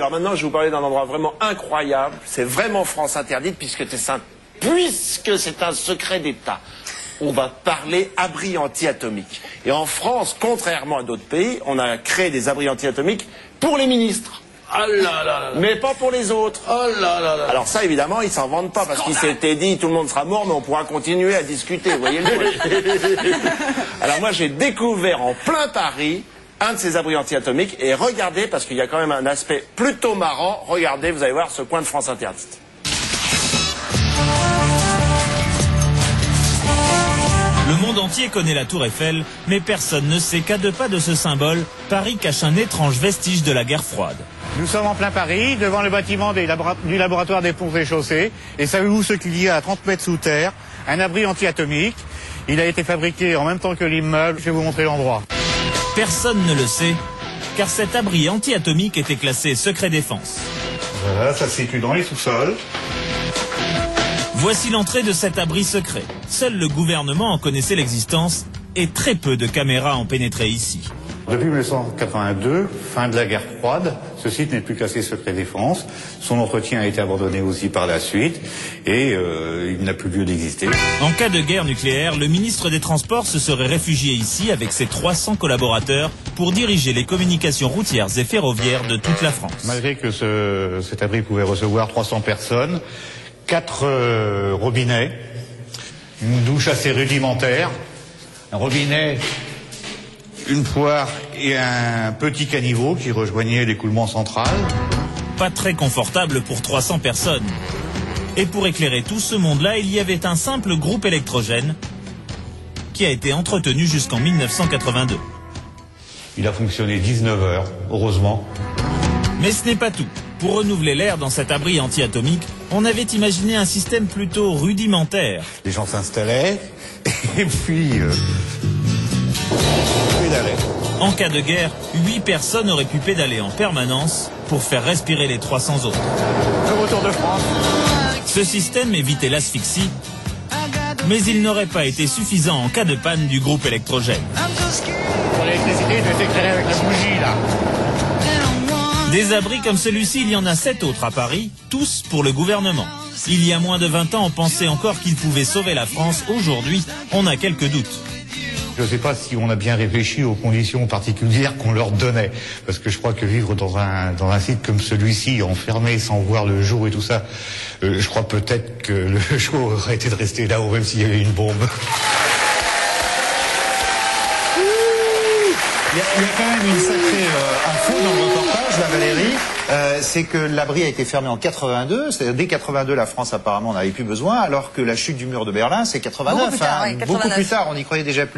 Alors maintenant, je vais vous parler d'un endroit vraiment incroyable. C'est vraiment France interdite puisque c'est un secret d'État. On va parler abris anti-atomiques. Et en France, contrairement à d'autres pays, on a créé des abris anti-atomiques pour les ministres. Oh là là là. Mais pas pour les autres. Oh là là là. Alors ça, évidemment, ils s'en vantent pas parce qu'il s'était dit tout le monde sera mort, mais on pourra continuer à discuter. Vous voyez le truc. Alors moi, j'ai découvert en plein Paris un de ces abris anti-atomiques et regardez, parce qu'il y a quand même un aspect plutôt marrant. Regardez, vous allez voir ce coin de France interdite. Le monde entier connaît la Tour Eiffel, mais personne ne sait qu'à 2 pas de ce symbole, Paris cache un étrange vestige de la guerre froide. Nous sommes en plein Paris, devant le bâtiment du laboratoire des ponts et chaussées. Et savez-vous ce qu'il y a à 30 mètres sous terre? Un abri anti-atomique. Il a été fabriqué en même temps que l'immeuble. Je vais vous montrer l'endroit. Personne ne le sait, car cet abri anti-atomique était classé secret défense. Voilà, ça se situe dans les sous-sols. Voici l'entrée de cet abri secret. Seul le gouvernement en connaissait l'existence et très peu de caméras ont pénétré ici. Depuis 1982, fin de la guerre froide, ce site n'est plus classé secret défense. Son entretien a été abandonné aussi par la suite et il n'a plus lieu d'exister. En cas de guerre nucléaire, le ministre des Transports se serait réfugié ici avec ses 300 collaborateurs pour diriger les communications routières et ferroviaires de toute la France. Malgré que cet abri pouvait recevoir 300 personnes, 4 robinets, une douche assez rudimentaire, un robinet, une poire et un petit caniveau qui rejoignait l'écoulement central. Pas très confortable pour 300 personnes. Et pour éclairer tout ce monde-là, il y avait un simple groupe électrogène qui a été entretenu jusqu'en 1982. Il a fonctionné 19 heures, heureusement. Mais ce n'est pas tout. Pour renouveler l'air dans cet abri anti-atomique, on avait imaginé un système plutôt rudimentaire. Les gens s'installaient et puis pédalaient. En cas de guerre, 8 personnes auraient pu pédaler en permanence pour faire respirer les 300 autres. Le retour de France. Ce système évitait l'asphyxie, mais il n'aurait pas été suffisant en cas de panne du groupe électrogène. Pour l'électricité, je vais t'éclairer avec la bougie là. Des abris comme celui-ci, il y en a 7 autres à Paris, tous pour le gouvernement. Il y a moins de 20 ans, on pensait encore qu'ils pouvaient sauver la France. Aujourd'hui, on a quelques doutes. Je ne sais pas si on a bien réfléchi aux conditions particulières qu'on leur donnait. Parce que je crois que vivre dans un site comme celui-ci, enfermé sans voir le jour et tout ça, je crois peut-être que le choix aurait été de rester là-haut même s'il y avait une bombe. Il y a quand même une sacrée info dans le reportage, là, Valérie. C'est que l'abri a été fermé en 82, c'est-à-dire dès 82 la France apparemment n'avait plus besoin, alors que la chute du mur de Berlin c'est 89. Beaucoup plus tard, oui, 89. Beaucoup plus tard, on y croyait déjà plus.